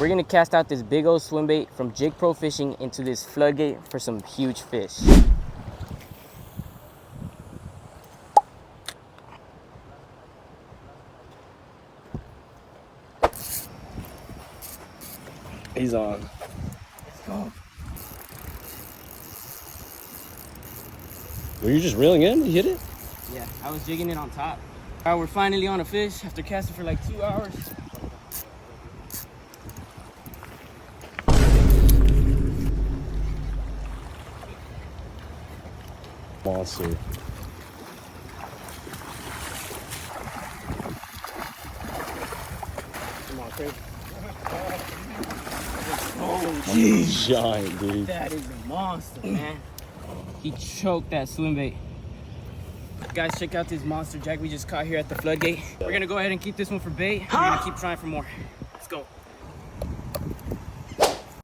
We're gonna cast out this big old swim bait from Jig Pro Fishing into this floodgate for some huge fish. He's on. Let's go. Were you just reeling in? You hit it? Yeah, I was jigging it on top. All right, we're finally on a fish after casting for like 2 hours. Monster. Come on, Craig. He's giant, dude. That is a monster, man. He choked that swim bait. Guys, check out this monster jack we just caught here at the floodgate. We're gonna go ahead and keep this one for bait. We're gonna keep trying for more. Let's go.